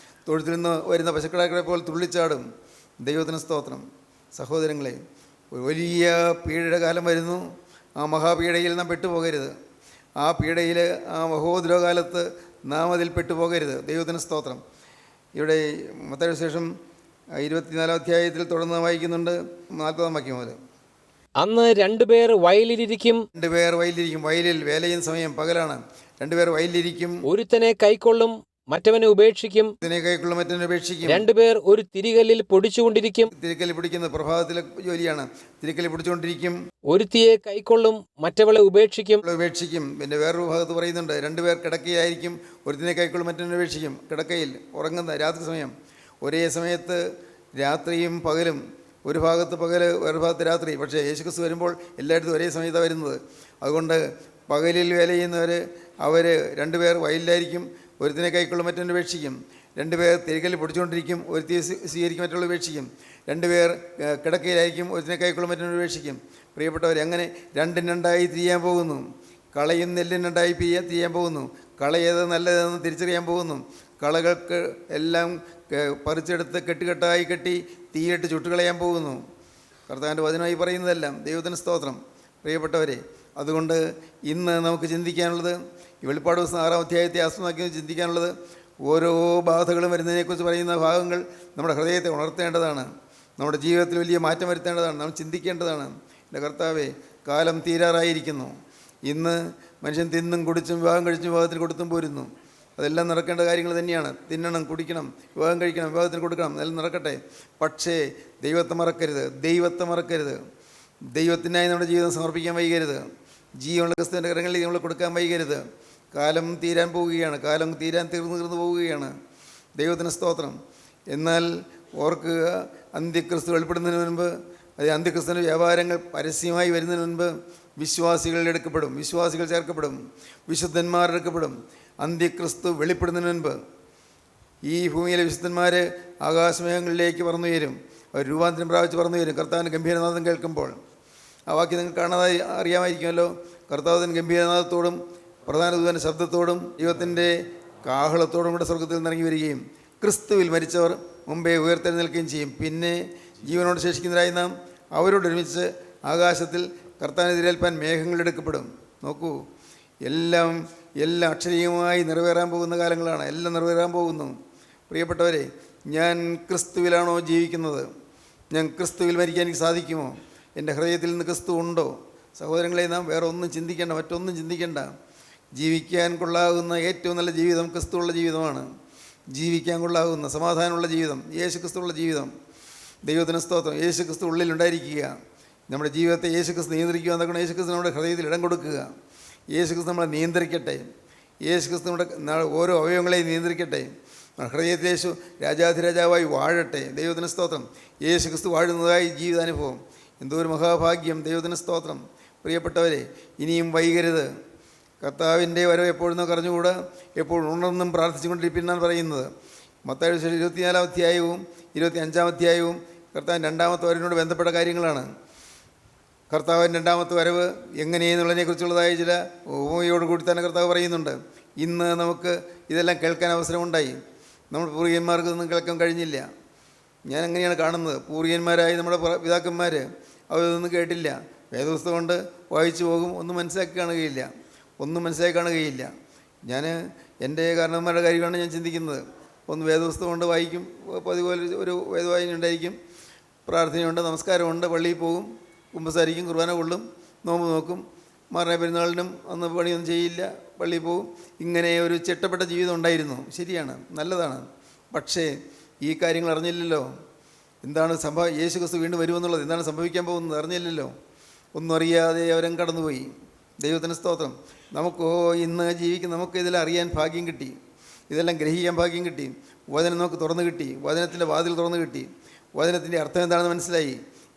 തൊഴുത്തിൽ നിന്ന് വരുന്ന പശുക്കിടാക്കളെ പോലെ തുള്ളിച്ചാടും. ദൈവത്തിന് സ്തോത്രം. സഹോദരങ്ങളെ, ഒരു വലിയ പീഡയുടെ കാലം വരുന്നു. ആ മഹാപീഡയിൽ നാം പെട്ടുപോകരുത്. ആ പീഡയിൽ, ആ മഹോദ്രവകാലത്ത് നാം അതിൽ പെട്ടുപോകരുത്. ദൈവത്തിന് സ്തോത്രം. ഇവിടെ മത്തായിയുടെ സുവിശേഷം 24 അധ്യായത്തിൽ തുടർന്ന് വായിക്കുന്നുണ്ട്, 40 വാക്യം മുതൽ. അന്ന് 2 പേർ വയലിലിരിക്കും. 2 പേർ വയലിലിരിക്കും. വയലിൽ വേലയും സമയം പകലാണ്. 2 പേർ വയലിലിരിക്കും. ഒരുത്തനെ കൈക്കൊള്ളും, മറ്റവനെ ഉപേക്ഷിക്കും. ഇതിനെ കൈക്കൊള്ളും, മറ്റവനെ ഉപേക്ഷിക്കും. 2 പേർ ഒരു തിരികല്ലിൽ പൊടിച്ചുകൊണ്ടിരിക്കും. തിരിക്കൽ പിടിക്കുന്നത് പ്രഭാതത്തിലെ ജോലിയാണ്. തിരിക്കൽ പിടിച്ചുകൊണ്ടിരിക്കും. ഒരുത്തിയെ കൈക്കൊള്ളും, മറ്റവളെ ഉപേക്ഷിക്കും. ഉപേക്ഷിക്കും. പിന്നെ വേറൊരു ഭാഗത്ത് പറയുന്നുണ്ട്, 2 പേർ കിടക്കയായിരിക്കും. ഒരുത്തിനെ കൈക്കൊള്ളും, മറ്റവനെ ഉപേക്ഷിക്കും. കിടക്കയിൽ ഉറങ്ങുന്ന രാത്രി സമയം. ഒരേ സമയത്ത് രാത്രിയും പകലും. ഒരു ഭാഗത്ത് പകൽ, വേറെ ഭാഗത്ത് രാത്രി. പക്ഷേ യേശുക്രിസ്തു വരുമ്പോൾ എല്ലായിടത്തും ഒരേ സമയത്താണ് വരുന്നത്. അതുകൊണ്ട് പകലിൽ വേല ചെയ്യുന്നവർ, അവർ 2 പേർ വയലിലായിരിക്കും. ഒരുത്തിനെ കൈക്കൊള്ളും, മറ്റവനെ ഉപേക്ഷിക്കും. 2 പേർ തിരികല്ലിൽ പൊടിച്ചുകൊണ്ടിരിക്കും. ഒരുത്തിയെ സ്വീകരിക്കും, മറ്റുള്ള ഉപേക്ഷിക്കും. 2 പേർ കിടക്കയിലായിരിക്കും. ഒരുത്തിനെ കൈക്കൊള്ളും, മറ്റവനെ ഉപേക്ഷിക്കും. പ്രിയപ്പെട്ടവർ, അങ്ങനെ 2 തിരിയാൻ പോകുന്നു. കളയും നെല്ലും 2 തിരിയാൻ പോകുന്നു. കളയേത് നല്ലതെന്ന് തിരിച്ചറിയാൻ പോകുന്നു. കളകൾക്ക് എല്ലാം പറിച്ചെടുത്ത് കെട്ടുകെട്ടായി കെട്ടി തീയിട്ട് ചുട്ടുകളയാൻ പോകുന്നു. കർത്താവിൻ്റെ വചനമായി പറയുന്നതെല്ലാം. ദൈവത്തിന് സ്തോത്രം. പ്രിയപ്പെട്ടവരെ, അതുകൊണ്ട് ഇന്ന് നമുക്ക് ചിന്തിക്കാനുള്ളത്, ഈ വെളിപ്പാട് ദിവസം 6-ാം അധ്യായത്തെ ആസ്പദമാക്കി ചിന്തിക്കാനുള്ളത്, ഓരോ ബാധകളും വരുന്നതിനെക്കുറിച്ച് പറയുന്ന ഭാഗങ്ങൾ നമ്മുടെ ഹൃദയത്തെ ഉണർത്തേണ്ടതാണ്. നമ്മുടെ ജീവിതത്തിൽ വലിയ മാറ്റം വരുത്തേണ്ടതാണ്. നാം ചിന്തിക്കേണ്ടതാണ്. എൻ്റെ കർത്താവേ, കാലം തീരാറായിരിക്കുന്നു. ഇന്ന് മനുഷ്യൻ തിന്നും കുടിച്ചും വിവാഹം കഴിച്ചും വിവാഹത്തിന് കൊടുത്തും പോരുന്നു. അതെല്ലാം നടക്കേണ്ട കാര്യങ്ങൾ തന്നെയാണ്. തിന്നണം, കുടിക്കണം, വിവാഹം കഴിക്കണം, വിവാഹത്തിന് കൊടുക്കണം, എല്ലാം നടക്കട്ടെ. പക്ഷേ ദൈവത്തെ മറക്കരുത്. ദൈവത്തെ മറക്കരുത്. ദൈവത്തിനായി നമ്മുടെ ജീവിതം സമർപ്പിക്കാൻ വൈകരുത്. ജീവനുള്ള ക്രിസ്തുവിൻ്റെ കരങ്ങളിൽ നമ്മൾ കൊടുക്കാൻ വൈകരുത്. കാലം തീരാൻ പോവുകയാണ്. കാലം തീർന്നു പോവുകയാണ്. ദൈവത്തിന് സ്തോത്രം. എന്നാൽ ഓർക്കുക, അന്ത്യക്രിസ്തു വെളിപ്പെടുന്നതിന് മുൻപ്, അത് അന്ത്യക്രിസ്തുവിൻ്റെ വ്യാപാരങ്ങൾ പരസ്യമായി വരുന്നതിന് മുൻപ് വിശ്വാസികൾ എടുക്കപ്പെടും. വിശ്വാസികൾ ചേർക്കപ്പെടും. വിശുദ്ധന്മാർ എടുക്കപ്പെടും. അന്ത്യക്രിസ്തു വെളിപ്പെടുന്നതിന് മുൻപ് ഈ ഭൂമിയിലെ വിശുദ്ധന്മാർ ആകാശമേഘങ്ങളിലേക്ക് പറന്നുയരും. അവർ രൂപാന്തരം പ്രാപിച്ച് പറന്നുയരും കർത്താവിൻ്റെ ഗംഭീരനാഥം കേൾക്കുമ്പോൾ. ആ വാക്യം നിങ്ങൾക്ക് കാണാതായി അറിയാമായിരിക്കുമല്ലോ. കർത്താവിൻ്റെ ഗംഭീരനാഥത്തോടും പ്രധാന ദൂതൻ്റെ ശബ്ദത്തോടും ദൈവത്തിൻ്റെ കാഹളത്തോടും കൂടെ സ്വർഗത്തിൽ നിന്നിറങ്ങി വരികയും ക്രിസ്തുവിൽ മരിച്ചവർ മുമ്പേ ഉയർത്തെഴുന്നേൽക്കുകയും ചെയ്യും. പിന്നെ ജീവനോട് ശേഷിക്കുന്നവരായി നാം അവരോടൊരുമിച്ച് ആകാശത്തിൽ കർത്താവിനെ എതിരേൽപ്പാൻ മേഘങ്ങളെടുക്കപ്പെടും. നോക്കൂ, എല്ലാം അക്ഷരീയമായി നിറവേറാൻ പോകുന്ന കാലങ്ങളാണ്. എല്ലാം നിറവേറാൻ പോകുന്നു. പ്രിയപ്പെട്ടവരെ, ഞാൻ ക്രിസ്തുവിലാണോ ജീവിക്കുന്നത്? ഞാൻ ക്രിസ്തുവിൽ മരിക്കാൻ എനിക്ക് സാധിക്കുമോ? എൻ്റെ ഹൃദയത്തിൽ നിന്ന് ക്രിസ്തു ഉണ്ടോ? സഹോദരങ്ങളെ, നാം വേറെ ഒന്നും ചിന്തിക്കേണ്ട, മറ്റൊന്നും ചിന്തിക്കേണ്ട. ജീവിക്കാൻ കൊള്ളാകുന്ന ഏറ്റവും നല്ല ജീവിതം ക്രിസ്തുവുള്ള ജീവിതമാണ്. ജീവിക്കാൻ കൊള്ളാകുന്ന സമാധാനമുള്ള ജീവിതം, യേശു ക്രിസ്തുവുള്ള ജീവിതം. ദൈവത്തിന് സ്തോത്രം. യേശു ക്രിസ്തു ഉള്ളിലുണ്ടായിരിക്കുക. നമ്മുടെ ജീവിതത്തെ യേശു ക്രിസ്തു നിയന്ത്രിക്കുക എന്നൊക്കെ യേശു ക്രിസ്തു നമ്മുടെ ഹൃദയത്തിൽ ഇടം കൊടുക്കുക. യേശു ക്രിസ്തു നമ്മളെ നിയന്ത്രിക്കട്ടെ. യേശു ക്രിസ്തു നമ്മുടെ ഓരോ അവയവങ്ങളെയും നിയന്ത്രിക്കട്ടെ. ഹൃദയത്തിൽ യേശു രാജാധിരാജാവായി വാഴട്ടെ. ദൈവത്തിന് സ്തോത്രം. യേശു ക്രിസ്തു വാഴുന്നതായി ജീവിതാനുഭവം. എന്തോ ഒരു മഹാഭാഗ്യം. ദൈവത്തിന് സ്തോത്രം. പ്രിയപ്പെട്ടവരെ, ഇനിയും വൈകരുത്. കർത്താവിൻ്റെ വരവ് എപ്പോഴും അറിഞ്ഞുകൂടാ. എപ്പോഴും ഉണർന്നും പ്രാർത്ഥിച്ചുകൊണ്ടിരിപ്പിന്നാണ് പറയുന്നത്. മത്തായി 24-ാം അധ്യായവും 25-ാം അധ്യായവും കർത്താവിൻ്റെ രണ്ടാമത്തെ വരവിനോട് ബന്ധപ്പെട്ട കാര്യങ്ങളാണ്. കർത്താവിൻ്റെ രണ്ടാമത്തെ വരവ് എങ്ങനെയെന്നുള്ളതിനെക്കുറിച്ചുള്ളതായ ചില ഉപമയോടുകൂടി തന്നെ കർത്താവ് പറയുന്നുണ്ട്. ഇന്ന് നമുക്ക് ഇതെല്ലാം കേൾക്കാൻ അവസരമുണ്ടായി. നമ്മൾ പൂർവികന്മാർക്ക് ഒന്നും കേൾക്കാൻ കഴിഞ്ഞില്ല. ഞാൻ അങ്ങനെയാണ് കാണുന്നത്. പൂർവികന്മാരായി നമ്മുടെ പിതാക്കന്മാർ അവരൊന്നും കേട്ടില്ല. വേദപുസ്തകം കൊണ്ട് വായിച്ചു പോകും, ഒന്നും മനസ്സിലാക്കി കാണുകയില്ല. ഞാൻ എൻ്റെ കാരണവന്മാരുടെ കാര്യമാണ് ഞാൻ ചിന്തിക്കുന്നത്. ഒന്ന് വേദപുസ്തകം കൊണ്ട് വായിക്കും, അതുപോലെ ഒരു വേദവായന ഉണ്ടായിരിക്കും, പ്രാർത്ഥനയുണ്ട്, നമസ്കാരമുണ്ട്, പള്ളിയിൽ പോകും, കുമ്പസാരിക്കും, കുർബാന കൊള്ളും, നോമ്പ് നോക്കും, മരണ പെരുന്നാളിനും അന്ന് പണിയൊന്നും ചെയ്യില്ല, പള്ളിയിൽ പോകും. ഇങ്ങനെ ഒരു ചിട്ടപ്പെട്ട ജീവിതം ഉണ്ടായിരുന്നു. ശരിയാണ്, നല്ലതാണ്. പക്ഷേ ഈ കാര്യങ്ങൾ അറിഞ്ഞില്ലല്ലോ. എന്താണ് യേശു ക്രിസ്തു വീണ്ടും വരുമെന്നുള്ളത്, എന്താണ് സംഭവിക്കാൻ പോകുന്നത് അറിഞ്ഞില്ലല്ലോ. ഒന്നും അറിയാതെ അവരും കടന്നുപോയി. ദൈവത്തിന് സ്തോത്രം. ഇന്ന് ജീവിക്കുന്ന നമുക്ക് ഇതെല്ലാം അറിയാൻ ഭാഗ്യം കിട്ടി. ഇതെല്ലാം ഗ്രഹിക്കാൻ ഭാഗ്യം കിട്ടി. വചനം നമുക്ക് തുറന്നു കിട്ടി. വചനത്തിൻ്റെ വാതിൽ തുറന്നു കിട്ടി. വചനത്തിൻ്റെ അർത്ഥം എന്താണെന്ന് മനസ്സിലായി.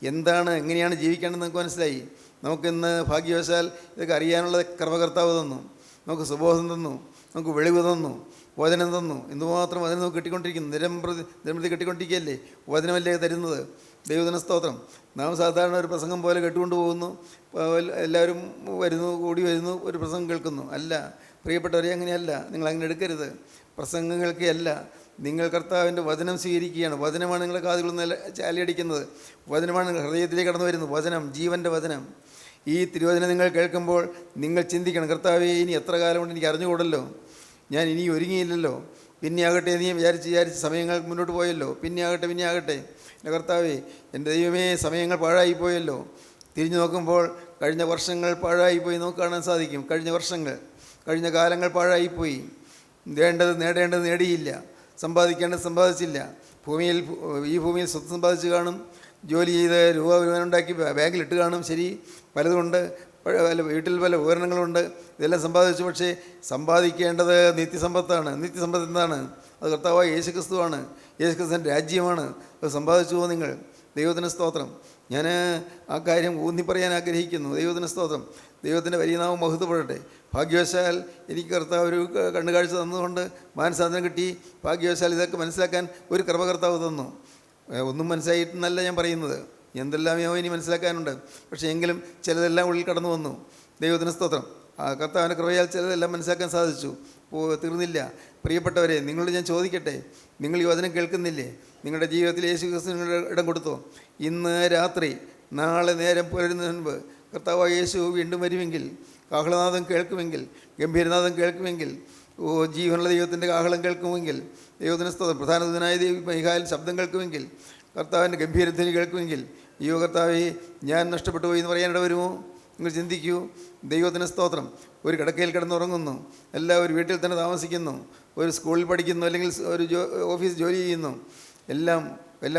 എങ്ങനെയാണ് ജീവിക്കേണ്ടതെന്ന് നമുക്ക് മനസ്സിലായി. നമുക്കിന്ന് ഭാഗ്യവശാൽ ഇതൊക്കെ അറിയാനുള്ള കർമ്മകർത്താവ് തന്നു. നമുക്ക് സുബോധം തന്നു. നമുക്ക് വെളിവ് തന്നു. വചനം തന്നു. എന്തുമാത്രം വചനം നമുക്ക് കിട്ടിക്കൊണ്ടിരിക്കുന്നു. നിരമ്പതി കിട്ടിക്കൊണ്ടിരിക്കുകയല്ലേ. വചനമല്ലേ തരുന്നത്. ദൈവത്തിന് സ്തോത്രം. നാം സാധാരണ ഒരു പ്രസംഗം പോലെ കേട്ടുകൊണ്ട് പോകുന്നു. എല്ലാവരും കൂടി വരുന്നു, ഒരു പ്രസംഗം കേൾക്കുന്നു. അല്ല പ്രിയപ്പെട്ടവരെ, അങ്ങനെയല്ല. നിങ്ങൾ അങ്ങനെ എടുക്കരുത്. പ്രസംഗം കേൾക്കുകയല്ല, നിങ്ങൾ കർത്താവിൻ്റെ വചനം സ്വീകരിക്കുകയാണ്. വചനമാണ് നിങ്ങളുടെ കാതുകളിൽ നിന്ന് ചാലിയടിക്കുന്നത്. വചനമാണ് നിങ്ങളുടെ ഹൃദയത്തിലേക്ക് കടന്നു വരുന്നത്. വചനം, ജീവൻ്റെ വചനം. ഈ തിരുവചനം നിങ്ങൾ കേൾക്കുമ്പോൾ നിങ്ങൾ ചിന്തിക്കണം, കർത്താവേ, ഇനി എത്ര കാലം കൊണ്ട് എനിക്ക് അറിഞ്ഞുകൂടല്ലോ, ഞാൻ ഇനി ഒരുങ്ങിയില്ലല്ലോ, പിന്നെ ആകട്ടെ നീ വിചാരിച്ച് സമയങ്ങൾ മുന്നോട്ട് പോയല്ലോ, പിന്നെ ആകട്ടെ എൻ്റെ കർത്താവേ, എൻ്റെ ദൈവമേ, സമയങ്ങൾ പാഴായിപ്പോയല്ലോ. തിരിഞ്ഞു നോക്കുമ്പോൾ കഴിഞ്ഞ വർഷങ്ങൾ പാഴായിപ്പോയി നമുക്ക് കാണാൻ സാധിക്കും. കഴിഞ്ഞ കാലങ്ങൾ പാഴായിപ്പോയി. നേടേണ്ടത് നേടിയില്ല, സമ്പാദിക്കേണ്ടത് സമ്പാദിച്ചില്ല. ഈ ഭൂമിയിൽ സ്വത്ത് സമ്പാദിച്ച് കാണും, ജോലി ചെയ്ത് രൂപ ഉണ്ടാക്കി ബാങ്കിലിട്ട് കാണും. ശരി, പലതുകൊണ്ട്, വീട്ടിൽ പല ഉപകരണങ്ങളുണ്ട്, ഇതെല്ലാം സമ്പാദിച്ചു. പക്ഷേ സമ്പാദിക്കേണ്ടത് നിത്യസമ്പത്താണ്. നിത്യസമ്പത്ത് എന്താണ്? അത് കർത്താവായ യേശുക്രിസ്തുവാണ്. യേശുക്രിസ്തുവിൻ്റെ രാജ്യമാണ്. അത് സമ്പാദിച്ചു പോകും നിങ്ങൾ. ദൈവത്തിന് സ്തോത്രം. ഞാൻ ആ കാര്യം ഊന്നി പറയാൻ ആഗ്രഹിക്കുന്നു. ദൈവത്തിന് സ്തോത്രം. ദൈവത്തിൻ്റെ വലിയ നാമം മഹത്വപ്പെടട്ടെ. ഭാഗ്യവശാൽ എനിക്ക് കർത്താവ് ഒരു കണ്ണുകാഴ്ച തന്നതുകൊണ്ട് മാനസാന്തരം കിട്ടി. ഭാഗ്യവശാൽ ഇതൊക്കെ മനസ്സിലാക്കാൻ ഒരു കൃപ കർത്താവ് തന്നു. ഒന്നും മനസ്സിലായിട്ടെന്നല്ല ഞാൻ പറയുന്നത്, എന്തെല്ലാം ഇനി മനസ്സിലാക്കാനുണ്ട്. പക്ഷേ എങ്കിലും ചിലതെല്ലാം ഉള്ളിൽ കടന്നു വന്നു. ദൈവത്തിന് സ്തോത്രം. ആ കർത്താവിൻ്റെ കൃപയാൽ ചിലതെല്ലാം മനസ്സിലാക്കാൻ സാധിച്ചു. തീർന്നില്ല. പ്രിയപ്പെട്ടവരെ, നിങ്ങളോട് ഞാൻ ചോദിക്കട്ടെ, നിങ്ങൾ ഈ വചനം കേൾക്കുന്നില്ലേ? നിങ്ങളുടെ ജീവിതത്തിൽ യേശു ക്രിസ്തുവിന് ഇടം കൊടുത്തോ? ഇന്ന് രാത്രി, നാളെ നേരം പുലരുന്നതിന് മുൻപ് കർത്താവായ യേശു വീണ്ടും വരുമെങ്കിൽ, കാഹളനാദം കേൾക്കുമെങ്കിൽ, ഗംഭീരനാദം കേൾക്കുമെങ്കിൽ, ജീവനുള്ള ദൈവത്തിൻ്റെ കാഹളം കേൾക്കുമെങ്കിൽ, ദൈവത്തിന് സ്തോത്രം, പ്രധാന ദൂതനായ മീഖായേൽ ശബ്ദം കേൾക്കുമെങ്കിൽ, കർത്താവിൻ്റെ ഗംഭീരധ്വനി കേൾക്കുമെങ്കിൽ, അയ്യോ കർത്താവേ, ഞാൻ നഷ്ടപ്പെട്ടു പോയി എന്ന് പറയാനിട വരുമോ? നിങ്ങൾ ചിന്തിക്കൂ. ദൈവത്തിന് സ്തോത്രം. ഒരു കിടക്കയിൽ കിടന്നുറങ്ങുന്നു, എല്ലാവരും വീട്ടിൽ തന്നെ താമസിക്കുന്നു, ഒരു സ്കൂളിൽ പഠിക്കുന്നു, അല്ലെങ്കിൽ ഒരു ഓഫീസ് ജോലി ചെയ്യുന്നു, എല്ലാം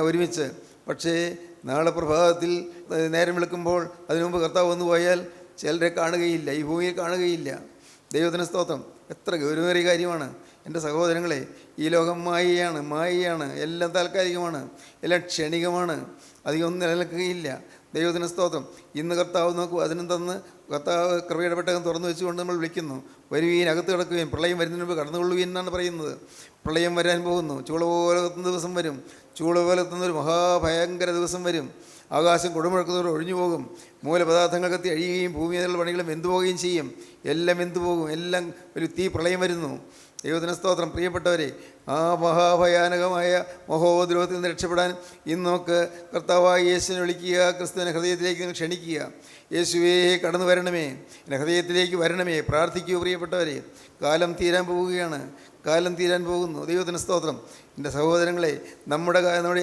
ഒരുമിച്ച്. പക്ഷേ നാളെ പ്രഭാതത്തിൽ നേരം വിളിക്കുമ്പോൾ അതിനു മുമ്പ് കർത്താവ് വന്നു പോയാൽ ചിലരെ കാണുകയില്ല, ഈ ഭൂമിയിൽ കാണുകയില്ല. ദൈവത്തിന് സ്തോത്രം. എത്ര ഗൗരവമേറിയ കാര്യമാണ് എൻ്റെ സഹോദരങ്ങളെ. ഈ ലോകം മായയാണ്, എല്ലാം താൽക്കാലികമാണ്, എല്ലാം ക്ഷണികമാണ്, അധികമൊന്നും നിലനിൽക്കുകയില്ല. ദൈവത്തിന് സ്തോത്രം. ഇന്ന് കർത്താവ് നോക്കൂ, അതിനും തന്ന് കർത്താവ് കൃപയുടെ പെട്ടകം തുറന്നു വെച്ചുകൊണ്ട് നമ്മൾ വിളിക്കുന്നു, വരുവീൻ, അകത്ത് കിടക്കുകയും പ്രളയം വരുന്നതിന് മുമ്പ് കടന്നുകൊള്ളുകയും എന്നാണ് പറയുന്നത്. പ്രളയം വരാൻ പോകുന്നു. ചൂള പോലെ എത്തുന്ന ദിവസം വരും. ചൂള പോലെ എത്തുന്നൊരു മഹാഭയങ്കര ദിവസം വരും. ആകാശം കൊടുമുഴക്കുന്നവർ ഒഴിഞ്ഞു പോകും. മൂലപദാർത്ഥങ്ങൾ കത്തി അഴിയുകയും ഭൂമിയിലുള്ള പണികളും വെന്തുപോവുകയും ചെയ്യും. എല്ലാം വെന്തുപോകും. എല്ലാം ഒരു തീ പ്രളയം വരുന്നു. ദൈവത്തിന് സ്തോത്രം. പ്രിയപ്പെട്ടവരെ, ആ മഹാഭയാനകമായ മഹോദ്രോഹത്തിൽ നിന്ന് രക്ഷപ്പെടാൻ ഇന്ന് നമുക്ക് കർത്താവായ യേശുവിനെ വിളിക്കുക, ക്രിസ്തുവിനെ ഹൃദയത്തിലേക്ക് നിങ്ങൾ ക്ഷണിക്കുക. യേശുവേ, കടന്നു വരണമേ, എൻ്റെ ഹൃദയത്തിലേക്ക് വരണമേ. പ്രാർത്ഥിക്കൂ പ്രിയപ്പെട്ടവരെ. കാലം തീരാൻ പോകുന്നു. ദൈവത്തിന് സ്തോത്രം. എൻ്റെ സഹോദരങ്ങളെ, നമ്മുടെ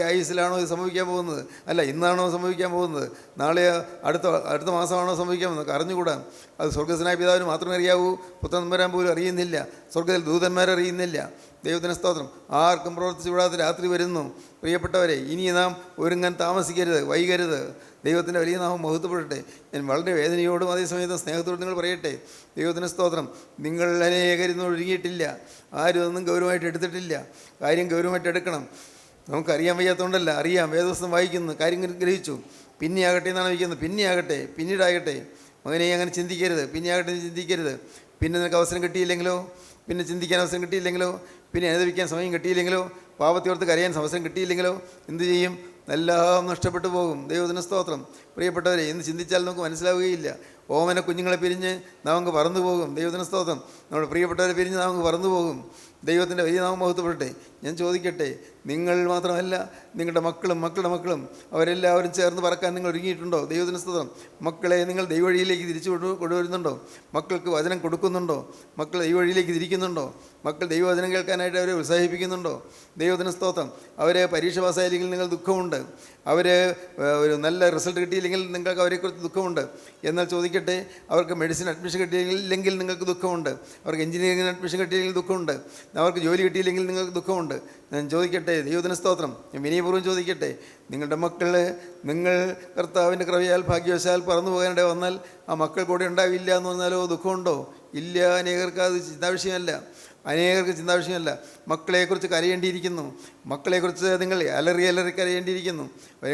ആയുസ്സിലാണോ ഇത് സംഭവിക്കാൻ പോകുന്നത്? അല്ല, ഇന്നാണോ സംഭവിക്കാൻ പോകുന്നത്? നാളെ അടുത്ത മാസമാണോ സംഭവിക്കാൻ പോകുന്നത്? അറിഞ്ഞുകൂടാ. അത് സ്വർഗ്ഗസ്വനായ പിതാവിന് മാത്രമേ അറിയാവൂ. പുത്രൻ വരാൻ പോലും അറിയുന്നില്ല. സ്വർഗ്ഗത്തിൽ ദൂതന്മാരറിയുന്നില്ല. ദൈവത്തിന് സ്തോത്രം. ആർക്കും പ്രവർത്തിച്ചു വിടാത്ത രാത്രി വരുന്നു. പ്രിയപ്പെട്ടവരെ, ഇനി നാം ഒരുങ്ങാൻ താമസിക്കരുത്, വൈകരുത്. ദൈവത്തിൻ്റെ വലിയ നാമം മഹത്വപ്പെടട്ടെ. ഞാൻ വളരെ വേദനയോടും അതേസമയത്ത് സ്നേഹത്തോടും നിങ്ങൾ പറയട്ടെ, ദൈവത്തിന് സ്തോത്രം. നിങ്ങൾ അനേകരിന്ന് ഒരുങ്ങിയിട്ടില്ല. ആരും ഒന്നും ഗൗരവമായിട്ട് എടുത്തിട്ടില്ല. കാര്യം ഗൗരവമായിട്ട് എടുക്കണം. നമുക്കറിയാൻ വയ്യാത്തതുകൊണ്ടല്ല, അറിയാം. വേദപുസ്തകം വായിക്കുന്നു, കാര്യം ഗ്രഹിച്ചു. പിന്നെ ആകട്ടെ എന്നാണ് വയ്ക്കുന്നത്. പിന്നീടാകട്ടെ. മകനെ അങ്ങനെ ചിന്തിക്കരുത്. ചിന്തിക്കരുത്. പിന്നെ നിനക്ക് അവസരം കിട്ടിയില്ലെങ്കിലോ, പിന്നെ ചിന്തിക്കാൻ അവസരം കിട്ടിയില്ലെങ്കിലോ, പിന്നെ അനുഭവിക്കാൻ സമയം കിട്ടിയില്ലെങ്കിലോ, പാപത്തോർത്ത് കരയാൻ അവസരം കിട്ടിയില്ലെങ്കിലോ എന്തു ചെയ്യും? എല്ലാം നഷ്ടപ്പെട്ടു പോകും. ദൈവത്തിന് സ്തോത്രം. പ്രിയപ്പെട്ടവരെ, ഇന്ന് ചിന്തിച്ചാൽ നമുക്ക് മനസ്സിലാവുകയില്ല. ഓമന കുഞ്ഞുങ്ങളെ പിരിഞ്ഞ് നമുക്ക് പറന്നു പോകും. ദൈവത്തിന് സ്തോത്രം. നമ്മുടെ പ്രിയപ്പെട്ടവരെ പിരിഞ്ഞ് നമുക്ക് പറന്നു പോകും. ദൈവത്തിൻ്റെ വലിയ നാമം മഹത്വപ്പെടട്ടെ. ഞാൻ ചോദിക്കട്ടെ, നിങ്ങൾ മാത്രമല്ല, നിങ്ങളുടെ മക്കളുടെ മക്കളും അവരെല്ലാവരും ചേർന്ന് പറക്കാൻ നിങ്ങൾ ഒരുങ്ങിയിട്ടുണ്ടോ? ദൈവത്തിന് സ്തോത്രം. മക്കളെ നിങ്ങൾ ദൈവവഴിയിലേക്ക് തിരിച്ചു കൊണ്ടുവരുന്നുണ്ടോ? മക്കൾക്ക് വചനം കൊടുക്കുന്നുണ്ടോ? മക്കൾ ദൈവവഴിയിലേക്ക് തിരിക്കുന്നുണ്ടോ? മക്കൾ ദൈവവചനം കേൾക്കാനായിട്ട് അവരെ ഉത്സാഹിപ്പിക്കുന്നുണ്ടോ? ദൈവത്തിന് സ്തോത്രം. അവരെ പരീക്ഷ പാസ്സായില്ലെങ്കിൽ നിങ്ങൾ ദുഃഖമുണ്ട്. അവർ ഒരു നല്ല റിസൾട്ട് കിട്ടിയില്ലെങ്കിൽ നിങ്ങൾക്ക് അവരെക്കുറിച്ച് ദുഃഖമുണ്ട്. എന്നാൽ ചോദിക്കട്ടെ, അവർക്ക് മെഡിസിൻ അഡ്മിഷൻ കിട്ടിയില്ലെങ്കിൽ നിങ്ങൾക്ക് ദുഃഖമുണ്ട്. അവർക്ക് എഞ്ചിനീയറിംഗിന് അഡ്മിഷൻ കിട്ടിയില്ലെങ്കിൽ ദുഃഖമുണ്ട്. അവർക്ക് ജോലി കിട്ടിയില്ലെങ്കിൽ നിങ്ങൾക്ക് ദുഃഖമുണ്ട്. ഞാൻ ചോദിക്കട്ടെ, ദൈവത്തിന് സ്തോത്രം, ഞാൻ വിനയപൂർവ്വം ചോദിക്കട്ടെ, നിങ്ങളുടെ നിങ്ങൾ കർത്താവിൻ്റെ കൃപയാൽ ഭാഗ്യവശാൽ പറന്നു പോകാനിട വന്നാൽ ആ മക്കൾ കൂടെ ഉണ്ടാവില്ല എന്ന് പറഞ്ഞാലോ ദുഃഖമുണ്ടോ? ഇല്ല. അനേകർക്ക് അത് ചിന്താവിഷയമല്ല. മക്കളെക്കുറിച്ച് കരയേണ്ടിയിരിക്കുന്നു. മക്കളെക്കുറിച്ച് നിങ്ങൾ അലറി കരയേണ്ടിയിരിക്കുന്നു.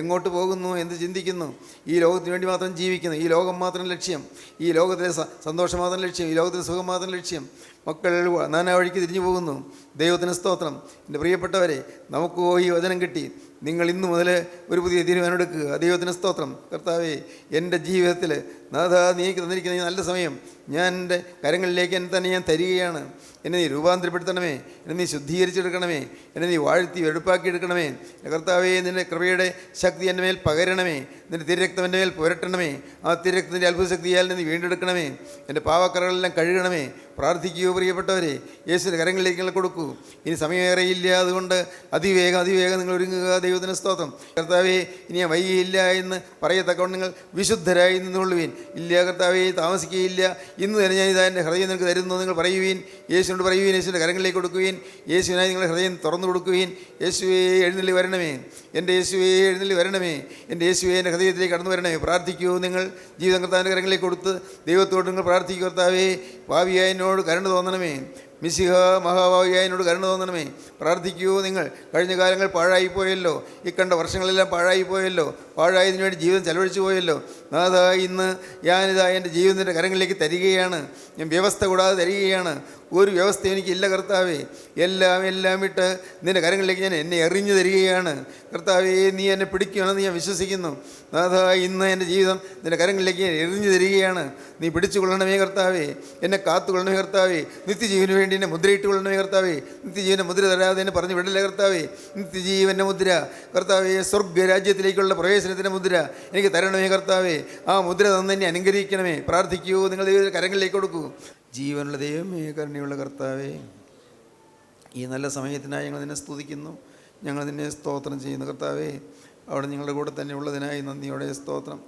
എങ്ങോട്ട് പോകുന്നു, എന്ത് ചിന്തിക്കുന്നു? ഈ ലോകത്തിന് വേണ്ടി മാത്രം ജീവിക്കുന്നു. ഈ ലോകം മാത്രം ലക്ഷ്യം. ഈ ലോകത്തിലെ സന്തോഷം മാത്രം ലക്ഷ്യം. ഈ ലോകത്തിലെ സുഖം മാത്രം ലക്ഷ്യം. മക്കൾ നാനാ വഴിക്ക് തിരിഞ്ഞു പോകുന്നു. ദൈവത്തിന് സ്തോത്രം. എൻ്റെ പ്രിയപ്പെട്ടവരെ, നമുക്ക് ഈ വചനം കിട്ടി. നിങ്ങൾ ഇന്നു മുതൽ ഒരു പുതിയ തീരുമാനമെടുക്കുക. ദൈവത്തിന് സ്തോത്രം. കർത്താവേ, എൻ്റെ ജീവിതത്തിൽ നാഥാ നീ തന്നിരിക്കുന്ന ഈ നല്ല സമയം ഞാൻ എൻ്റെ കരങ്ങളിലേക്ക് എന്നെ തന്നെ ഞാൻ തരികയാണ്. എന്നെ നീ രൂപാന്തരപ്പെടുത്തണമേ, എന്നെ നീ ശുദ്ധീകരിച്ചെടുക്കണമേ, എന്നെ നീ വാഴ്ത്തി വെടുപ്പാക്കിയെടുക്കണമേ. കർത്താവേ, നിൻ്റെ കൃപയുടെ ശക്തി എൻ്റെ മേൽ പകരണമേ, നിൻ്റെ തിരരക്തം എൻ്റെ മേൽ പുരട്ടണമേ. ആ തിരരക്തത്തിൻ്റെ അത്ഭുത ശക്തിയാൽ നീ വീണ്ടെടുക്കണമേ. എൻ്റെ പാവക്കറകളെല്ലാം കഴുകണമേ. പ്രാർത്ഥിക്കൂ പ്രിയപ്പെട്ടവരെ, യേശുവിൻ്റെ കരങ്ങളിലേക്ക് നിങ്ങൾ കൊടുക്കൂ. ഇനി സമയമേറെയില്ല, അതുകൊണ്ട് അതിവേഗം നിങ്ങൾ ഒരുങ്ങുക. ദൈവത്തിന് സ്തോത്രം. കർത്താവേ, ഇനി ഞാൻ വൈകിയില്ല എന്ന് പറയത്തക്കവണ്ണം നിങ്ങൾ വിശുദ്ധരായി നിന്നുകൊള്ളുവീൻ. ഇല്ല കർത്താവേ, താമസിക്കുകയില്ല, ഇന്ന് തന്നെ ഞാൻ ഇതാ എൻ്റെ ഹൃദയം നിങ്ങൾക്ക് തരുന്നു നിങ്ങൾ പറയുവീൻ. യേശുവിനോട് പറയുവീൻ, യേശുവിൻ്റെ കരങ്ങളിലേക്ക് കൊടുക്കുവീൻ. യേശുവിനായി നിങ്ങളുടെ ഹൃദയം തുറന്നു കൊടുക്കുവീൻ. യേശുവേ എഴുന്നള്ളി വരണമേ, എൻ്റെ യേശുവേ എഴുന്നള്ളി വരണമേ, എൻ്റെ യേശുവേ എൻ്റെ ഹൃദയത്തിലേക്ക് കടന്നു വരണമേ. പ്രാർത്ഥിക്കൂ. നിങ്ങൾ ജീവിതം കർത്താവിൻ്റെ കരങ്ങളിലേക്ക് കൊടുത്ത് ദൈവത്തോട് നിങ്ങൾ പ്രാർത്ഥിക്കൂ. കർത്താവേ, ഭാവിയായ എന്നോട് കരുണ തോന്നണമേ. മിശിഹ മഹാഭാവിയായനോട് കരുണ തോന്നണമേ. പ്രാർത്ഥിക്കൂ. നിങ്ങൾ കഴിഞ്ഞ കാലങ്ങൾ പാഴായിപ്പോയല്ലോ, ഈ കണ്ട വർഷങ്ങളെല്ലാം പാഴായിപ്പോയല്ലോ, പാഴായതിനു വേണ്ടി ജീവിതം ചെലവഴിച്ചു പോയല്ലോ. നാഥാ, ഇന്ന് ഞാനിതാ എൻ്റെ ജീവിതത്തിൻ്റെ കരങ്ങളിലേക്ക് തരികയാണ്. ഞാൻ വ്യവസ്ഥ കൂടാതെ തരികയാണ്. ഒരു വ്യവസ്ഥ എനിക്കില്ല കർത്താവേ. എല്ലാം വിട്ട് നിൻ്റെ കരങ്ങളിലേക്ക് ഞാൻ എന്നെ എറിഞ്ഞു തരികയാണ്. കർത്താവേ, നീ എന്നെ പിടിക്കുകയാണെന്ന് ഞാൻ വിശ്വസിക്കുന്നു. നാഥാ, ഇന്ന് എൻ്റെ ജീവിതം നിൻ്റെ കരങ്ങളിലേക്ക് ഞാൻ എറിഞ്ഞു തരികയാണ്. നീ പിടിച്ചു കൊള്ളണമേ കർത്താവേ, എന്നെ കാത്തുകൊള്ളണമേ കർത്താവേ. നിത്യജീവന് വേണ്ടി എന്നെ മുദ്രയിട്ട് കൊള്ളണമേ കർത്താവേ. നിത്യജീവൻ്റെ മുദ്ര തരാതെ എന്നെ പറഞ്ഞു വിടല്ലേ കർത്താവേ. നിത്യജീവൻ്റെ മുദ്ര കർത്താവേ, സ്വർഗ്ഗരാജ്യത്തിലേക്കുള്ള പ്രവേശനത്തിൻ്റെ മുദ്ര എനിക്ക് തരണമേ കർത്താവേ. ആ മുദ്ര തന്നെ എന്നെ അനുഗ്രഹിക്കണമേ. പ്രാർത്ഥിക്കൂ. നിങ്ങൾ ദൈവത്തിൻ്റെ കരങ്ങളിലേക്ക് കൊടുക്കൂ. ജീവനുള്ള ദൈവമേ, കരുണയുള്ള കർത്താവേ, ഈ നല്ല സമയത്തിനായി ഞങ്ങൾ നിന്നെ സ്തുതിക്കുന്നു. ഞങ്ങൾ നിന്നെ സ്തോത്രം ചെയ്യുന്നു കർത്താവേ. അവിടെ ഞങ്ങളുടെ കൂടെ തന്നെ ഉള്ളതിനായി നന്ദിയോടെ സ്തോത്രം.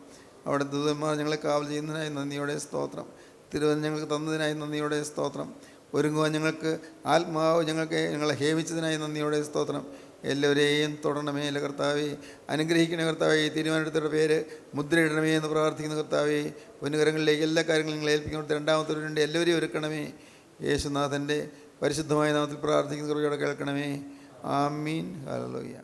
അവിടെ ദൂതന്മാർ ഞങ്ങളെ കാവൽ ചെയ്യുന്നതിനായി നന്ദിയോടെ സ്തോത്രം. തിരുവചനം ഞങ്ങൾക്ക് തന്നതിനായി നന്ദിയോടെ സ്തോത്രം. ഒരുങ്ങുവാൻ ഞങ്ങൾക്ക് ആത്മാവ് ഞങ്ങളെ ഹേമിച്ചതിനായി നന്ദിയോടെ സ്തോത്രം. എല്ലാവരെയും തൊടണമേ അല്ല കർത്താവേ. അനുഗ്രഹിക്കണേ കർത്താവേ. തീരുമാനമെടുത്തവരുടെ പേര് മുദ്രയിടണമേ എന്ന് പ്രാർത്ഥിക്കുന്ന കർത്താവേ. പൊന്നുകരങ്ങളിലേക്ക് എല്ലാ കാര്യങ്ങളും നിങ്ങൾ ഏൽപ്പിക്കുന്നത് രണ്ടാമത്തവരുണ്ട്. എല്ലാവരെയും ഒരുക്കണമേ. യേശുനാഥൻ്റെ പരിശുദ്ധമായ നാമത്തിൽ പ്രാർത്ഥിക്കുന്ന കൃപയോടെ കേൾക്കണമേ. ആമീൻ. ഹല്ലേലൂയ.